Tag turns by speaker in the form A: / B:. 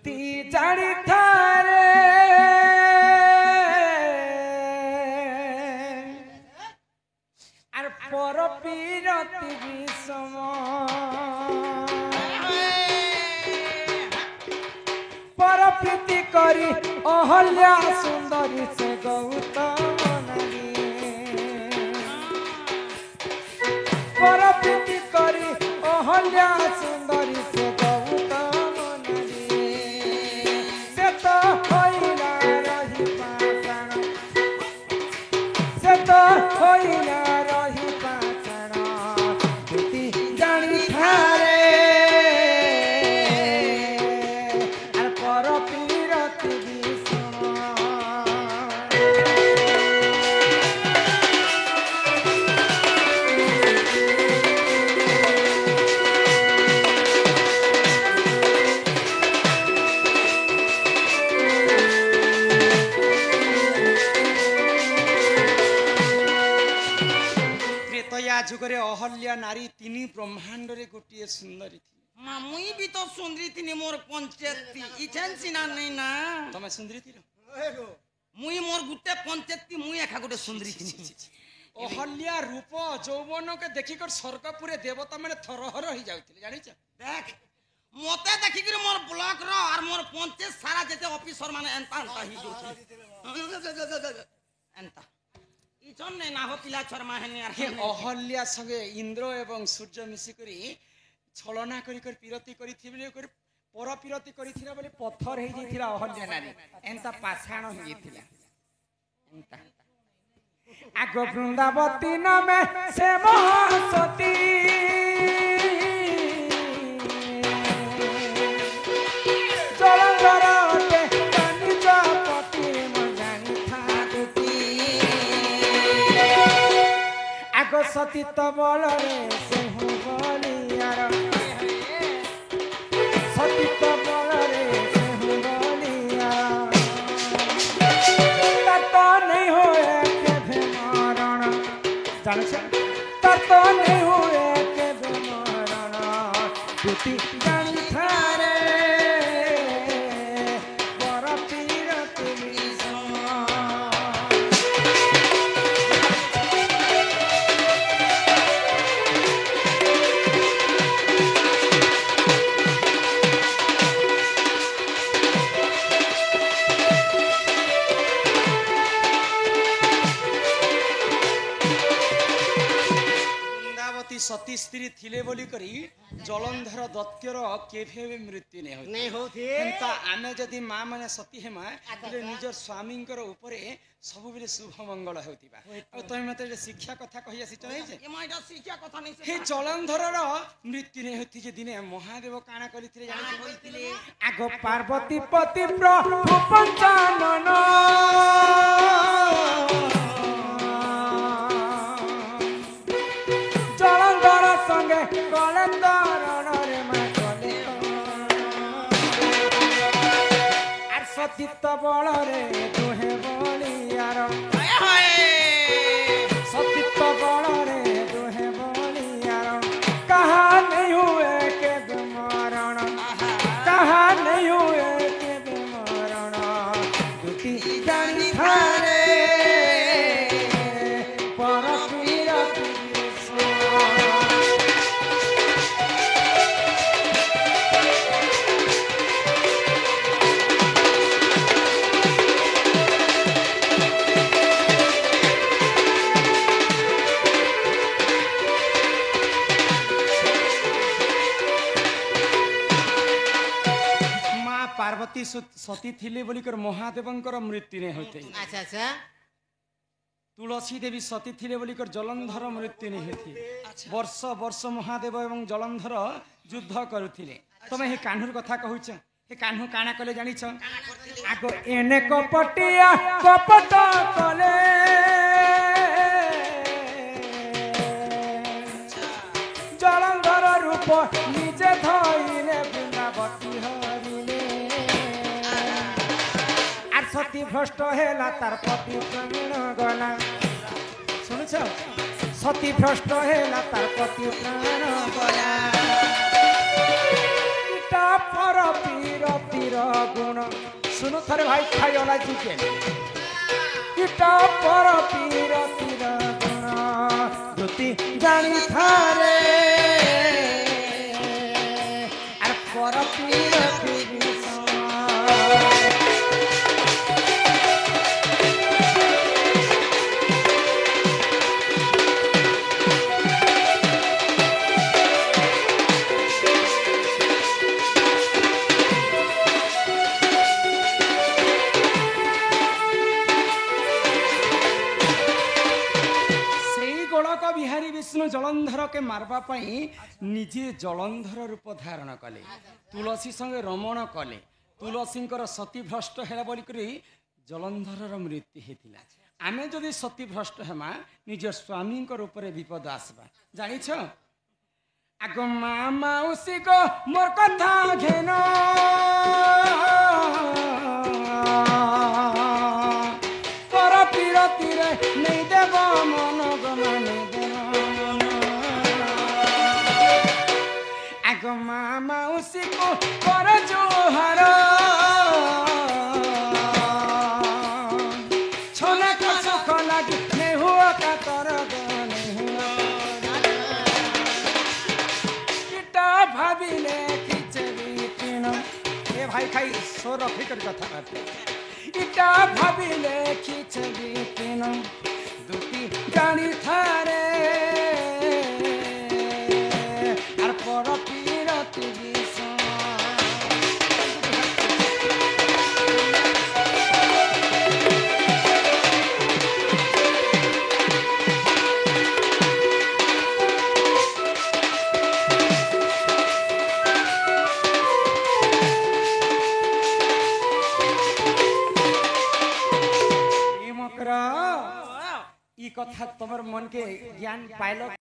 A: দুতি জানি থারে আর পর বিরতি বিষম পর প্রীতি করি অহল্যা সুন্দরী সে গৌতম নারী পর প্রীতি করি অহল্যা সুন্দরী সে গৌতম নারী সে তো হইলা রহি পাষাণ সে তো হইলা রহি পাষাণ দুতি জানি থারে আর পর বিরতি বিষম যুগরে অহল্যা নারী তিনি ব্রহ্মাণ্ডরে গোটিয়ে সুন্দরী থিলে
B: মা মুই বি তো সুন্দরী তিনি মোর পঞ্চায়েতী ইছেন সিনা নেই না
A: তুমি সুন্দরী থিল
B: মুই মোর গুটে পঞ্চায়েতী মুই একা গুটে সুন্দরী তিনি
A: অহল্যা রূপ যৌবনকে দেখিকর স্বর্গপুরে দেবতা মানে থরহর হয়ে যাউଥିଲେ জানিছ
B: দেখ মতে দেখি করে মোর ব্লক র আর মোর পঞ্চায়েত সারা যেতে অফিসর মানে এন্তা এন্তা হি যাউଥିଲେ এন্তা ইছন নেই না হতিলা শর্মা হেনি আর
A: অহল্যা সঙ্গে ইন্দ্র এবং সূর্য মিশি করি ছলনা করি করি পিরতি করি থিবলে করি পর পিরতি করি থিলা বলে পথর হই যাইতিলা অহল্যা নারী এন্তা পাষাণ হই যাইতিলা এন্তা আগ বৃন্দাবতী নামে সে মহাসতী জলন্ধর অটে নিজ পতি মজানি থাকুতি আগ সতী তো বলরে সে বলিয়ার সতী তো বলরে সে বলিয়ার তত নেই হোয়ে কেবে মরণ জানছ তত নেই হোয়ে কেবে মরণ দুতি জানি থারে পর বিরতি বিষম সতী স্ত্রী থিলে বলি করি জলন্ধর দত্যর কেভে মৃত্যু নেই
B: নেই হউথি
A: কিন্তু আমি যদি মা মানে সতী হেমা তাহলে নিজের স্বামীঙ্কর উপরে ସବୁବେଳେ শুভ মঙ্গল হেউতিবা আর তুমি মতে শিক্ষা কথা কহি আসিছ নাই যে
B: এমা এটা শিক্ষা কথা নেই
A: হে জলন্ধরর মৃত্যু নেই হতি যে দিনে মহাদেব কানা করিଥିଲେ জানি
B: কইতিলে
A: আগ পার্বতী পতি প্রভু পঞ্চানন জলন্ধর সঙ্গে কলে তরণরে মা কলে আর সতীত্ব বলরে দুহে বলিয়ার সতীত্ব বলরে দুহে বলিয়ার কাহা নেই হুয়ে কেবে মরণ কাহা নেই হুয়ে কেবে মরণ দুতি জানি থারে পর বিরতি বিষম पार्वती सती थिले बोलिकर महादेवंकर मृत्यु नहीं होते
B: अच्छा अच्छा
A: तुलसी देवी सती थिले बोलिकर जलंधर मृत्यु नहीं होती वर्ष वर्ष महादेव एवं जलंधर युद्ध करुथिले तमे हे कान्हुर कथा कहूछ हे कान्हु काना कले जानि छ आगो एने कपटिया कपट कले जलंधर रूप निजे धइले बृंदावती हरिले आर सती भ्रष्ट हेला तार पति प्राण गला सुनुछ सती भ्रष्ट हेला तार पति प्राण गला इटा पर पीरतिर गुण सुनो थरे भाई खाइला चिकेन इटा पर पीरतिर गुण ज्योति जानी थारे আর पर पीरतिर बिहारी विष्णु जलंधर के मारवा निजे जलंधर रूप धारण कले तुलसी संगे रमण कले तुलसी सती भ्रष्ट है बोलिक जलंधर मृत्यु होता आमे जदि सती भ्रष्ट हेमा निज स्वामी रूप विपद आसवा जानिछ आग माउसी को मोर कथा घेन पर पीरती नहीं देव मन गमाने माउसी को कर जोहर छोना का सुख लगी नहीं हुआ का तर इटा भाविले खिचड़ी तीन ए भाई खाई सो रखी कर कथा बात इटा भाविले खिचड़ी तीन दुटी जानी थारे আর পর পীরতি ई कथा तुम्हार मन के ज्ञान पाइल